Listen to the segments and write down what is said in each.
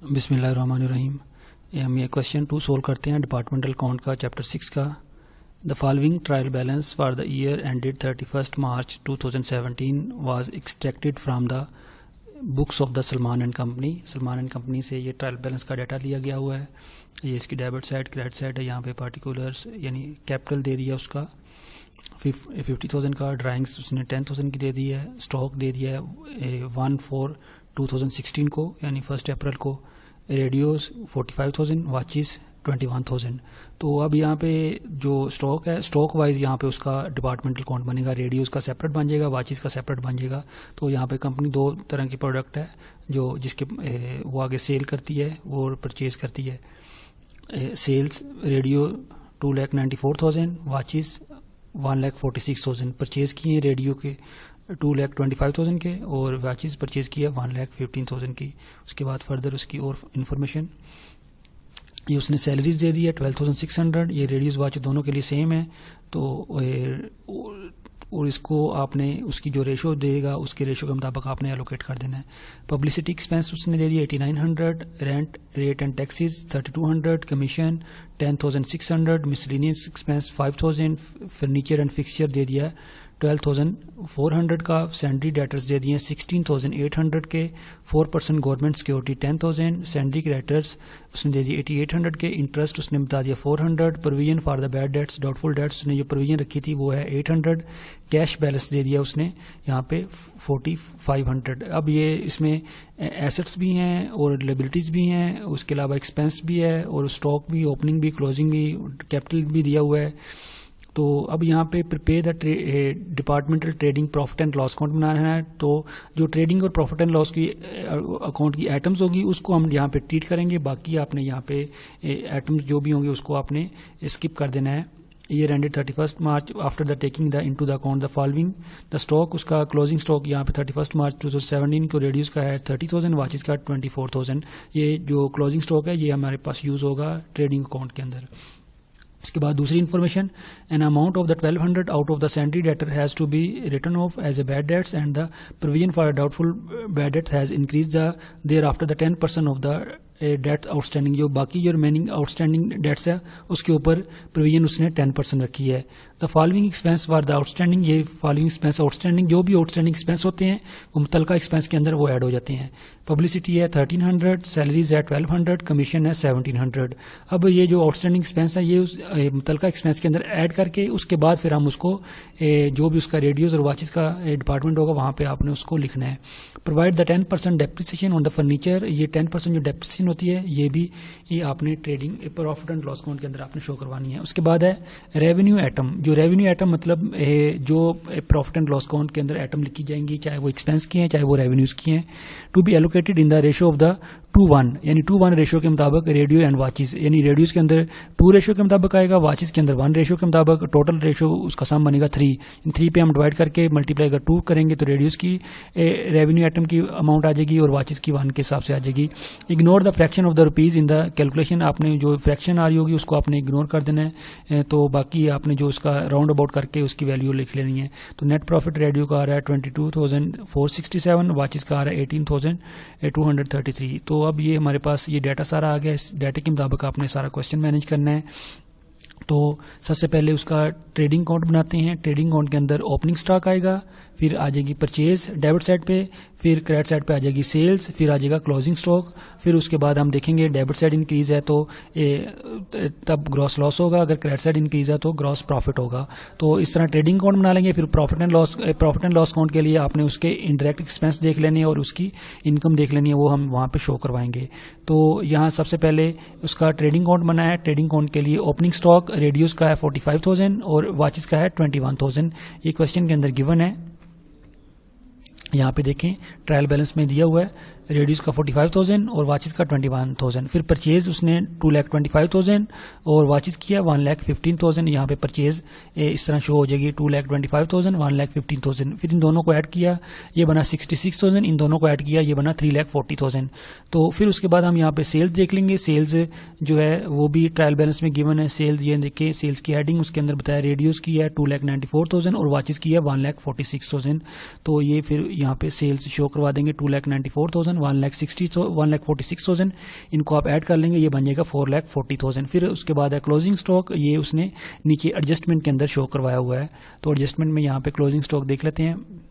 बिस्मिल्लाहिर्रहमानिर्रहीम। हम ये क्वेश्चन 2 सोल्व करते हैं डिपार्टमेंटल अकाउंट का चैप्टर 6 का। The following trial balance for the year ended 31 March 2017 was extracted from the books of the Salman and company. Salman and company से ये ट्रायल बैलेंस का डाटा लिया गया हुआ है। ये इसकी डेबिट साइड क्रेडिट साइड है। यहाँ पे पार्टिकुलर्स यानी कैपिटल दे दिया उसका 50,000 का, ड्राइंग्स उसने 10,000 की दे दी है, स्टॉक दे दिया है 1/4/2016 को यानी 1 अप्रैल को, रेडियोस 45,000, वॉचेस 21,000। तो अब यहाँ पे जो स्टॉक है, स्टॉक वाइज यहाँ पे उसका डिपार्टमेंटल अकाउंट बनेगा। रेडियोस का सेपरेट बन जाएगा, वॉचेस का सेपरेट बन जाएगा। तो यहाँ पे कंपनी 2 तरह की प्रोडक्ट है जो जिसके वो आगे सेल करती है, वो परचेज करती है। सेल्स रेडियो 2,94,000, वॉचेस 1,46,000 परचेज किए हैं रेडियो के 2,25,000 के, और वॉचेस परचेज किया 1,15,000 की। उसके बाद फर्दर उसकी और इन्फॉर्मेशन, ये उसने सैलरीज दे दी है 12,600। ये रेडियोस वॉच दोनों के लिए सेम है। तो और इसको आपने उसकी जो रेशो देगा उसके रेशो के मुताबिक आपने एलोकेट कर देना है। पब्लिसिटी एक्सपेंस उसने दे दिया 8,900, rent rate and taxes 3,200, commission 10,600, miscellaneous expense 5,000, furniture and fixture दे दिया 12,400 का, सैंडरी डेटर्स दे दिए 16,800 के, 4% गवर्नमेंट सिक्योरिटी 10,000, सैंडरी क्रेडिटर्स उसने दे दिए 8,800 के, इंटरेस्ट उसने बता दिया 400, provision for the bad debts doubtful debts उसने जो प्रोविजन रखी थी वो है 800, कैश बैलेंस दे दिया उसने यहाँ पे 4,500। अब ये इसमें एसेट्स भी हैं और लायबिलिटीज भी हैं, उसके अलावा एक्सपेंस भी है और स्टॉक भी, ओपनिंग भी, क्लोजिंग भी, कैपिटल भी दिया हुआ है। तो अब यहाँ पे prepare the departmental trading profit and loss account बनाना है। तो जो ट्रेडिंग और प्रॉफिट एंड लॉस की अकाउंट की आइटम्स होगी उसको हम यहाँ पे ट्रीट करेंगे। बाकी आपने यहाँ पे आइटम्स जो भी होंगे उसको आपने स्किप कर देना है। Year ended 31 March after the taking the into the account the following the stock, उसका क्लोजिंग स्टॉक यहाँ पे 31 मार्च 2017 को रेडियोस का है 30,000, वॉचेस का 24,000। ये जो क्लोजिंग स्टॉक है ये हमारे पास यूज होगा ट्रेडिंग अकाउंट के अंदर। उसके बाद दूसरी information, an amount of the 1,200 out of the sundry debtor has to be return off as a bad debts and the provision for doubtful bad debts has increase the thereafter the 10% of the debt outstanding. जो बाकी जो remaining outstanding dates है उसके ऊपर provision उसने 10% रखी है। The following expense for the outstanding, ये फॉलोइंग एक्सपेंस आउटस्टैंडिंग जो भी आउटस्टैंडिंग एक्सपेंस होते हैं वो मुतलका एक्सपेंस के अंदर वो ऐड हो जाते हैं। पब्लिसिटी है 1,300, सैलरीज है 1,200, कमीशन है 1,700। अब ये जो आउटस्टैंडिंग एक्सपेंस है ये उस मुतलका एक्सपेंस के अंदर ऐड करके उसके बाद फिर हम उसको जो भी उसका रेडियोस और वॉचेस का डिपार्टमेंट होगा वहाँ पे आपने उसको लिखना है। Provide the 10% depreciation on the furniture, ये 10% जो डेप्रिसिएशन होती है ये भी ये आपने trading profit and loss account के अंदर आपने शो करवानी है। उसके बाद है रेवेन्यू आइटम, जो रेवेन्यू आइटम मतलब जो प्रॉफिट एंड लॉस अकाउंट के अंदर आइटम लिखी जाएंगी, चाहे वो एक्सपेंस की हैं चाहे वो रेवेन्यूज की हैं, to be allocated in the ratio of the 2:1 यानी 2:1 रेशो के मुताबिक रेडियो एंड वॉचेस, यानी रेडियोस के अंदर 2 रेशो के मुताबिक आएगा, वॉचेस के अंदर 1 रेशो के मुताबिक, टोटल रेशो उसका सम बनेगा 3। इन 3 पे हम डिवाइड करके मल्टीप्लाई अगर 2 करेंगे तो रेडियोस की रेवेन्यू आइटम की अमाउंट आ जाएगी और वॉचेस की 1 के हिसाब से आ जाएगी। Ignore the fraction of the rupees in the calculation, आपने जो फ्रैक्शन आ रही होगी उसको आपने इग्नोर कर देना है। तो बाकी आपने जो उसका राउंड अबाउट करके उसकी वैल्यू लिख लेनी है। तो नेट प्रॉफिट रेडियो का आ रहा है 22,467, वॉचेस का आ रहा है 18,233। तो अब ये हमारे पास ये डाटा सारा आ गया। इस डाटे के मुताबिक आपने सारा क्वेश्चन मैनेज करना है। तो सबसे पहले उसका ट्रेडिंग अकाउंट बनाते हैं। ट्रेडिंग अकाउंट के अंदर ओपनिंग स्टॉक आएगा, फिर आ जाएगी परचेज डेबिट साइड पे, फिर क्रेडिट साइड पे आ जाएगी सेल्स, फिर आ जाएगा क्लोजिंग स्टॉक। फिर उसके बाद हम देखेंगे डेबिट साइड इंक्रीज है तो तब ग्रॉस लॉस होगा, अगर क्रेडिट साइड इंक्रीज है तो ग्रॉस प्रॉफिट होगा। तो इस तरह ट्रेडिंग अकाउंट बना लेंगे। फिर प्रॉफिट एंड लॉस अकाउंट के लिए आपने उसके इनडायरेक्ट एक्सपेंस देख लेने और उसकी इनकम देख लेनी है, वो हम वहाँ पे शो करवाएंगे। तो यहाँ सबसे पहले उसका ट्रेडिंग अकाउंट बना है। ट्रेडिंग अकाउंट के लिए ओपनिंग स्टॉक रेडियोस का है 45,000 और वॉचेस का है 21,000। ये क्वेश्चन के अंदर गिवन है। यहाँ पे देखें ट्रायल बैलेंस में दिया हुआ है रेडियोस का 45,000 और वॉचेस का 21,000। फिर परचेज उसने 2,25,000 और वॉचेस किया 1,15,000। यहाँ पे परचेज इस तरह शो हो जाएगी 2,25,000 1,15,000। फिर इन दोनों को ऐड किया ये बना 66,000, इन दोनों को ऐड किया ये बना 3,40,000। तो फिर उसके बाद हम यहाँ पे सेल्स देख लेंगे। सेल्स जो है वो भी ट्रायल बैलेंस में गिवन है। सेल्स ये देखिए सेल्स की हेडिंग उसके अंदर बताया रेडियोस की है 2,94,000 और वॉचेस की है 1,46,000। तो ये फिर यहाँ पे सेल्स शो करवा देंगे 2,94,000 1,60,000, 1,46,000, इनको आप ऐड कर लेंगे, ये बन जाएगा 4,40,000। फिर उसके बाद है क्लोजिंग स्टॉक, ये उसने नीचे एडजस्टमेंट के अंदर शो करवाया हुआ है। तो एडजस्टमेंट में यहाँ पे क्लोजिंग स्टॉक देख लेते हैं।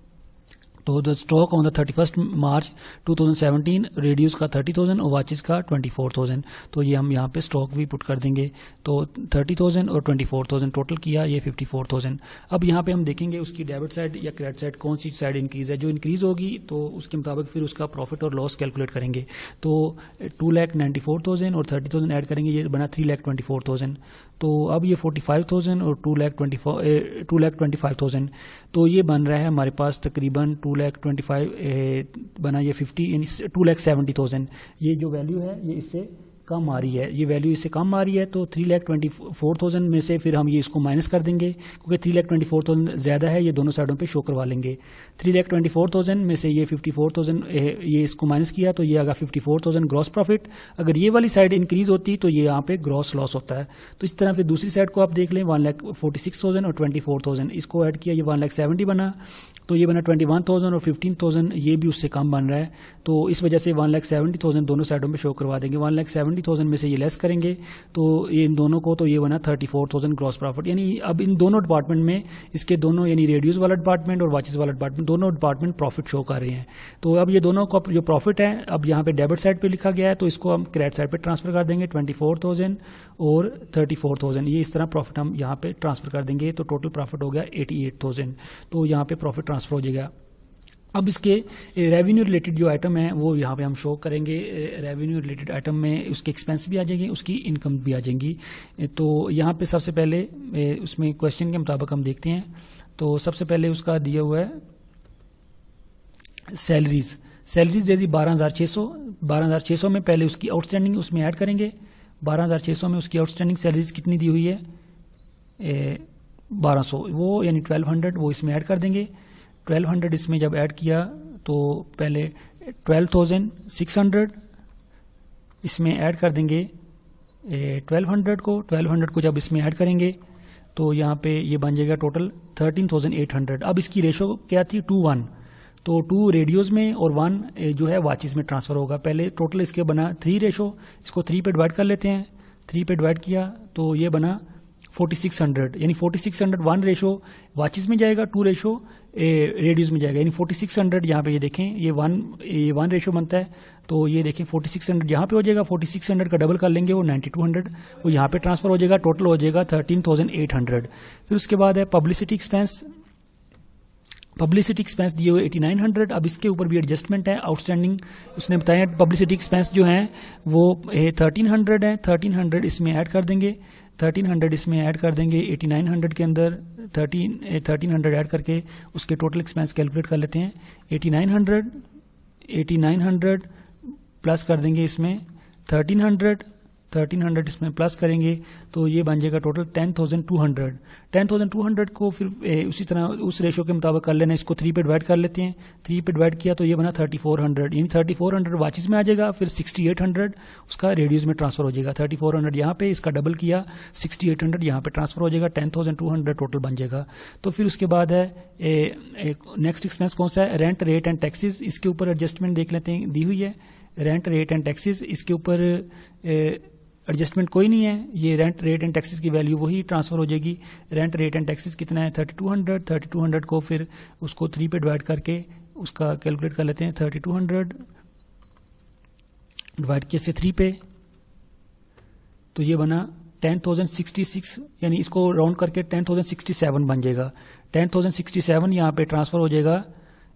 तो the stock on the 31 March 2017 radios का 30,000 और वॉचेस का 24,000। तो ये हम यहाँ पे स्टॉक भी पुट कर देंगे। तो 30,000 और 24,000 टोटल किया, ये 54,000। अब यहाँ पे हम देखेंगे उसकी डेबिट साइड या क्रेडिट साइड कौन सी साइड इंक्रीज है। जो इंक्रीज होगी तो उसके मुताबिक फिर उसका प्रॉफिट और लॉस कैलकुलेट करेंगे। तो 2,94,000 और 30,000 ऐड करेंगे, ये बना 3,24,000। तो अब ये 45,000 और 2,25,000, तो ये बन रहा है हमारे पास तकरीबन 2,25,000 बना, ये 50 यानी 2,70,000। ये जो वैल्यू है ये इससे कम आ रही है, ये वैल्यू इससे कम आ रही है। तो 3,24,000 में से फिर हम ये इसको माइनस कर देंगे, क्योंकि 3,24,000 ज़्यादा है, ये दोनों साइडों पे शो करवा लेंगे। 3,24,000 में से ये 54,000 ये इसको माइनस किया, तो ये आगा 54,000 ग्रॉस प्रॉफिट। अगर ये वाली साइड इंक्रीज होती तो ये यहाँ पे ग्रॉस लॉस होता है। तो इस तरह फिर दूसरी साइड को आप देख लें, 1,46,000 और 24,000, इसको ऐड किया, ये 1,70,000 बना। तो ये बना 21,000 और 15,000, ये भी उससे कम बन रहा है। तो इस वजह से 1,70,000 दोनों साइडों में शो करवा देंगे। 1,70,000 में से ये लेस करेंगे, तो ये इन दोनों को, तो ये बना 34,000 ग्रॉस प्रॉफिट। यानी अब इन दोनों डिपार्टमेंट में, इसके दोनों यानी रेडियोज वाला डिपार्टमेंट और वॉचेस वाला डिपार्टमेंट, दोनों डिपार्टमेंट प्रॉफिट शो कर रहे हैं। तो अब ये दोनों का जो प्रॉफिट है, अब यहाँ पे डेबिट साइड पे लिखा गया है, तो इसको हम क्रेडिट साइड पे ट्रांसफर कर देंगे। 24,000 और 34,000, ये इस तरह प्रॉफिट हम यहाँ पे ट्रांसफर कर देंगे। तो टोटल प्रॉफिट हो गया 88,000। तो यहाँ पे प्रॉफिट ट्रांसफर हो जाएगा। अब इसके रेवेन्यू रिलेटेड जो आइटम है वो यहाँ पे हम शो करेंगे। रेवेन्यू रिलेटेड आइटम में उसके एक्सपेंस भी आ जाएंगे, उसकी इनकम भी आ जाएंगी। तो यहाँ पे सबसे पहले उसमें क्वेश्चन के मुताबिक हम देखते हैं। तो सबसे पहले उसका दिया हुआ है सैलरीज दे दी 12,600 में पहले उसकी आउटस्टैंडिंग उसमें ऐड करेंगे। 12,600 में उसकी आउटस्टैंडिंग सैलरीज कितनी दी हुई है, 1200, वो यानी 1,200 वो इसमें ऐड कर देंगे। 1,200 इसमें जब ऐड किया तो पहले 12,600 इसमें ऐड कर देंगे। 1,200 को जब इसमें ऐड करेंगे तो यहाँ पे ये बन जाएगा टोटल 13,800। अब इसकी रेशो क्या थी, 2:1, तो 2 रेडियोज में और 1 जो है वॉचेस में ट्रांसफर होगा। पहले टोटल इसके बना 3 रेशो, इसको 3 पे डिवाइड कर लेते हैं। 3 पे डिवाइड किया तो ये बना 4,600, यानी 4,600 1 रेशो वॉचेस में जाएगा, 2 रेशो रेडियोज में जाएगा। यानी 4,600 यहाँ पे ये देखें, ये 1 रेशो बनता है। तो ये देखें 4,600 यहाँ पे हो जाएगा, 4,600 का डबल कर लेंगे वो 9,200, वो यहाँ पे ट्रांसफर हो जाएगा। टोटल हो जाएगा 13,800। फिर उसके बाद है पब्लिसिटी एक्सपेंस दिए हुए 8,900। अब इसके ऊपर भी एडजस्टमेंट है, आउटस्टैंडिंग उसने बताया। पब्लिसिटी एक्सपेंस जो है वो 1,300 है, 1,300 इसमें ऐड कर देंगे। 1,300 इसमें ऐड कर देंगे 8,900 के अंदर। 1,300 ऐड करके उसके टोटल एक्सपेंस कैलकुलेट कर लेते हैं। 8,900 प्लस कर देंगे इसमें 1,300 इसमें प्लस करेंगे तो ये बन जाएगा टोटल 10,200। 10,200 को फिर उसी तरह उस रेशो के मुताबिक कर लेना। इसको 3 पे डिवाइड कर लेते हैं। 3 पे डिवाइड किया तो ये बना 3,400, यानी 3,400 वॉचेस में आ जाएगा। फिर 6,800 उसका रेडियोज में ट्रांसफर हो जाएगा। 3,400 यहाँ पे, इसका डबल किया 6,800 यहाँ पे ट्रांसफर हो जाएगा। 10,200 टोटल बन जाएगा। तो फिर उसके बाद है नेक्स्ट एक्सपेंस कौन सा है, रेंट रेट एंड टैक्सेस। इसके ऊपर एडजस्टमेंट देख लेते हैं, दी हुई है रेंट रेट एंड टैक्सेस। इसके ऊपर एडजस्टमेंट कोई नहीं है, ये रेंट रेट एंड टैक्सेस की वैल्यू वही ट्रांसफर हो जाएगी। रेंट रेट एंड टैक्सेस कितना है, 3,200 को फिर उसको 3 पे डिवाइड करके उसका कैलकुलेट कर लेते हैं। 3,200 डिवाइड किया से 3 पे तो ये बना 10,066, यानी इसको राउंड करके 10,067 बन जाएगा। 10,067 यहाँ पे ट्रांसफर हो जाएगा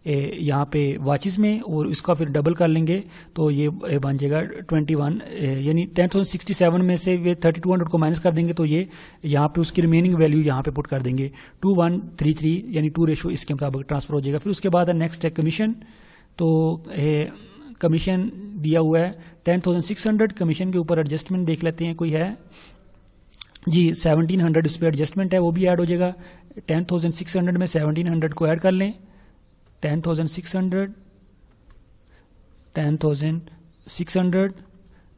यहाँ पे वॉचेस में, और इसका फिर डबल कर लेंगे तो ये बन जाएगा 21, यानी 10,067 में से 3,200 को माइनस कर देंगे तो ये यहाँ पे उसकी रिमेनिंग वैल्यू यहाँ पे पुट कर देंगे 2,133, यानी 2 रेशो इसके मुताबिक ट्रांसफर हो जाएगा। फिर उसके बाद नेक्स्ट है कमीशन। तो कमीशन दिया हुआ है 10,600। कमीशन के ऊपर एडजस्टमेंट देख लेते हैं, कोई है जी 1,700 इस पर एडजस्टमेंट है, वो भी ऐड हो जाएगा। 10,600 में 1,700 को ऐड कर लें। 10,600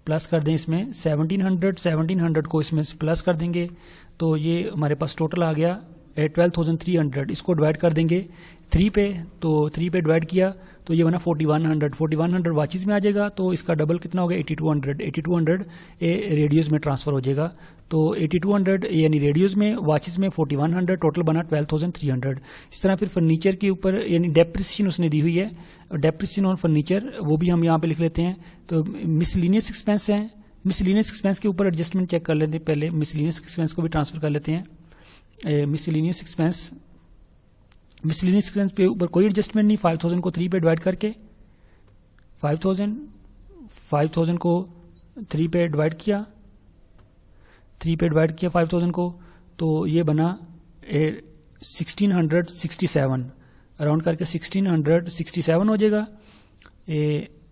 प्लस कर दें इसमें 1,700 को इसमें प्लस कर देंगे तो ये हमारे पास टोटल आ गया 12,300, इसको डिवाइड कर देंगे 3 पे, तो 3 पे डिवाइड किया तो ये बना 4100, 4100 वाचिस में आ जाएगा, तो इसका डबल कितना हो गया 8200, 8200 रेडियस में ट्रांसफर हो जाएगा। तो 8200 यानी रेडियस में, वाचिस में 4100, टोटल बना 12,300। इस तरह फिर फर्नीचर के ऊपर यानी डेप्रिसिएशन उसने दी हुई है, डेप्रिसिएशन ऑन फर्नीचर वो भी हम यहाँ पे लिख लेते हैं। तो मिसलिनियस एक्सपेंस है, मिसलिनियस एक्सपेंस के ऊपर एडजस्टमेंट चेक कर लेते हैं, पहले मिसलिनियस एक्सपेंस को भी ट्रांसफर कर लेते हैं। मिसलिनियस एक्सपेंस, मिसलिनियस एक्सपेंस पे ऊपर कोई एडजस्टमेंट नहीं, 5000 को 3 पे डिवाइड करके 5000 को 3 पे डिवाइड किया, 3 पे डिवाइड किया 5000 को, तो ये बना 1667, अराउंड करके 1667 हो जाएगा।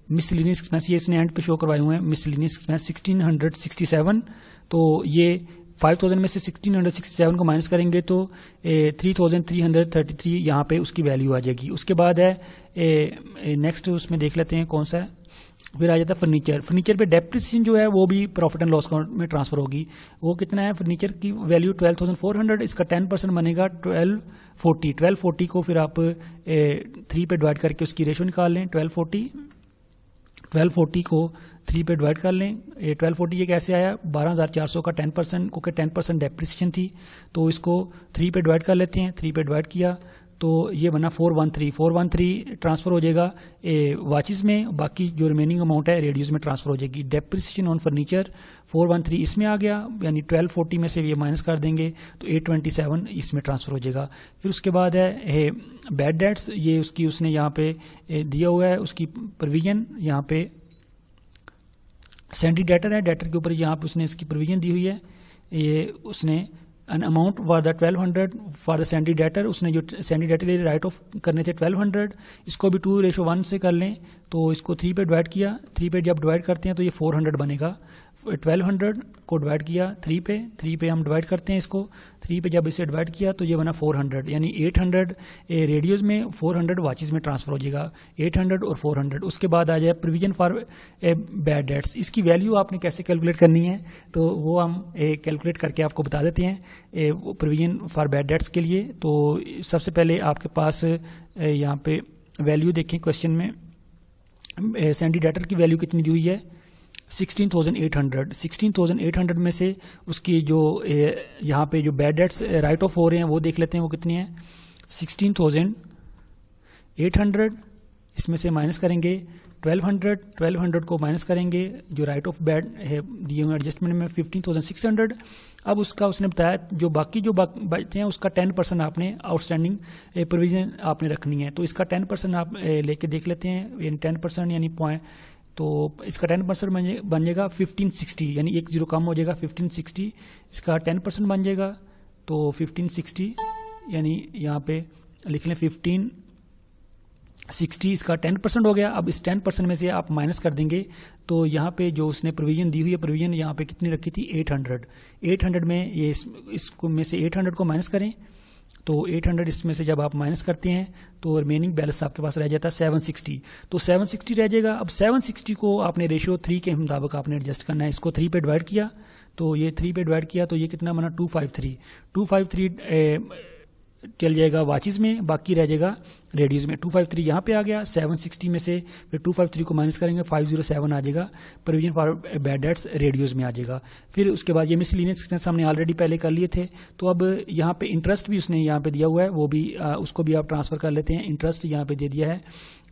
मिसलिनियस एक्सपेंस ये इसने एंड पे शो करवाए हुए हैं, मिसलिनियस एक्सपेंस 1667, तो ये 5000 में से 1667 को माइनस करेंगे तो 3333 यहाँ पे उसकी वैल्यू आ जाएगी। उसके बाद है नेक्स्ट उसमें देख लेते हैं कौन सा है, फिर आ जाता है फर्नीचर। फर्नीचर पे डेप्रिसिएशन जो है वो भी प्रॉफिट एंड लॉस अकाउंट में ट्रांसफर होगी। वो कितना है, फर्नीचर की वैल्यू 12,400, इसका 10% बनेगा 1240। 1240 को फिर आप 3 पे डिवाइड करके उसकी रेशो निकाल लें, 1240 को 3 पे डिवाइड कर लें। 1240 ये कैसे आया, 12,400 का 10%, क्योंकि 10% डेप्रिसिएशन थी, तो इसको 3 पे डिवाइड कर लेते हैं। 3 पे डिवाइड किया तो ये बना 413 ट्रांसफर हो जाएगा वाचिस में, बाकी जो रिमेनिंग अमाउंट है रेडियस में ट्रांसफर हो जाएगी। डेप्रिसिएशन ऑन फर्नीचर 413 इसमें आ गया, यानी 1240 में से ये माइनस कर देंगे तो 827 इसमें ट्रांसफर हो जाएगा। फिर उसके बाद है बैड डेट्स, ये उसकी उसने यहाँ पे दिया हुआ है उसकी प्रोविजन, यहाँ पे सैंडी डेटर है, डेटर के ऊपर यहाँ पे उसने इसकी प्रोविजन दी हुई है। ये उसने an amount for the 1200 for the Sandy debtor, उसने जो सैंडी डेटर लिए राइट ऑफ करने थे 1200, इसको भी 2:1 से कर लें, तो इसको 3 पे डिवाइड किया। 3 पे जब डिवाइड करते हैं तो ये 400 बनेगा। 1200 को डिवाइड किया 3 पे हम डिवाइड करते हैं इसको, 3 पे जब इसे डिवाइड किया तो ये बना 400, यानी 800 रेडियोस में, 400 वाचिस में ट्रांसफर हो जाएगा, 800 और 400। उसके बाद आ जाए प्रोविजन फॉर बैड डेट्स। इसकी वैल्यू आपने कैसे कैलकुलेट करनी है तो वो हम कैलकुलेट करके आपको बता देते हैं। प्रोविजन फॉर बैड डेट्स के लिए तो सबसे पहले आपके पास यहाँ पे वैल्यू देखें, क्वेश्चन में सैंडी डेटर की वैल्यू कितनी दी हुई है, 16,800। 16,800 में से उसकी जो यहाँ पे जो बैड डेट्स राइट ऑफ हो रहे हैं वो देख लेते हैं वो कितनी है, 16,800, इसमें से माइनस करेंगे 1200 को माइनस करेंगे जो राइट ऑफ बैड है दिए हुए एडजस्टमेंट में 15,600। अब उसका उसने बताया जो बाकी जो बचते हैं उसका 10% आपने आउटस्टैंडिंग प्रोविजन आपने रखनी है, तो इसका 10% आप लेके देख लेते हैं, यानी 10% यानी पॉइंट, तो इसका 10% बन जाएगा 1560, यानी 1 0 कम हो जाएगा 1560, इसका 10% बन जाएगा तो 1560, यानी यहाँ पे लिख लें 1560, इसका 10% हो गया। अब इस 10% में से आप माइनस कर देंगे तो यहाँ पे जो उसने प्रोविजन दी हुई है, प्रोविजन यहाँ पे कितनी रखी थी 800 में ये इसको में से 800 को माइनस करें तो 800 इसमें से जब आप माइनस करते हैं तो रिमेनिंग बैलेंस आपके पास रह जाता है 760, तो 760 रह जाएगा। अब 760 को आपने रेशियो 3 के मुताबिक आपने एडजस्ट करना है। इसको 3 पे डिवाइड किया तो ये 3 पे डिवाइड किया तो ये कितना बना 253 चल जाएगा वाचिस में, बाकी रह जाएगा रेडियस में। 253 यहाँ पे आ गया, 760 में से फिर 253 को माइनस करेंगे 507 आ जाएगा, provision for bad debts radius में आ जाएगा। फिर उसके बाद ये मिसलिनियस एक्सपेंस हमने ऑलरेडी पहले कर लिए थे, तो अब यहाँ पे इंटरेस्ट भी उसने यहाँ पे दिया हुआ है, वो भी उसको भी आप ट्रांसफर कर लेते हैं। इंटरेस्ट यहाँ पे दे दिया है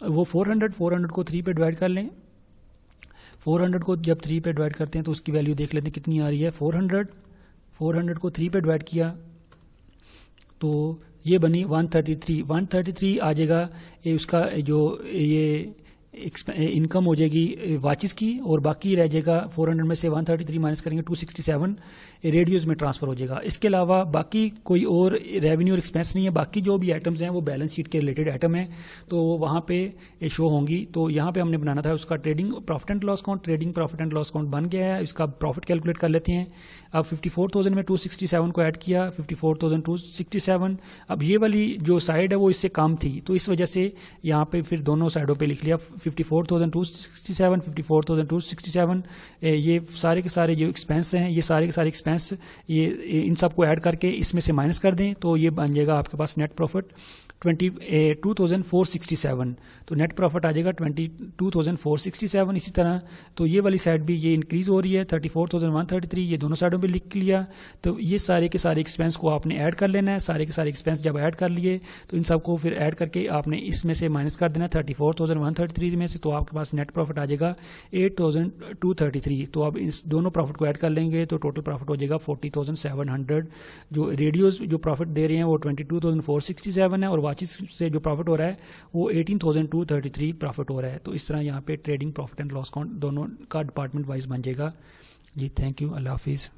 वो 400 को 3 पे डिवाइड कर लें। 400 को जब 3 पे डिवाइड करते हैं तो उसकी वैल्यू देख लेते हैं कितनी आ रही है, 400 को 3 पे डिवाइड किया तो ये बनी 133 आ जाएगा। ये उसका जो ये इनकम हो जाएगी वाचिस की, और बाकी रह जाएगा 400 में से 133 माइनस करेंगे 267 रेडियोस में ट्रांसफर हो जाएगा। इसके अलावा बाकी कोई और रेवेन्यू और एक्सपेंस नहीं है, बाकी जो भी आइटम्स हैं वो बैलेंस शीट के रिलेटेड आइटम है तो वहाँ पे शो होंगी। तो यहाँ पे हमने बनाना था उसका trading profit and loss account, trading profit and loss account बन गया है। इसका प्रॉफिट कैलकुलेट कर लेते हैं। अब 54,000 में 267 को ऐड किया, 54,267। अब ये वाली जो साइड है वो इससे कम थी तो इस वजह से यहाँ पे फिर दोनों साइडों पे लिख लिया 54,267, 54,267, ये सारे के सारे जो एक्सपेंस हैं, ये सारे के सारे एक्सपेंस ये इन सबको ऐड करके इसमें से माइनस कर दें तो ये बन जाएगा आपके पास नेट प्रॉफिट 22,467। तो नेट प्रॉफिट आ जाएगा 22,467। इसी तरह तो ये वाली साइड भी ये इंक्रीज़ हो रही है 34,133, ये दोनों साइडों पे लिख लिया। तो ये सारे के सारे एक्सपेंस को आपने ऐड कर लेना है। सारे के सारे एक्सपेंस जब ऐड कर लिए तो इन सबको फिर ऐड करके आपने इसमें से माइनस कर देना है 34,133 में से, तो आपके पास नेट प्रॉफिट आ जाएगा 8,233। तो अब इस दोनों प्रॉफिट को ऐड कर लेंगे तो टोटल प्रॉफिट हो जाएगा 40,700। जो रेडियोज जो प्रॉफिट दे रहे हैं वो 22,467 है और वाचिस से जो प्रॉफिट हो रहा है वो 18,233 प्रॉफिट हो रहा है। तो इस तरह यहाँ पे trading profit and loss account दोनों का डिपार्टमेंट वाइज बन जाएगा जी। थैंक यू, अल्लाह हाफिज़।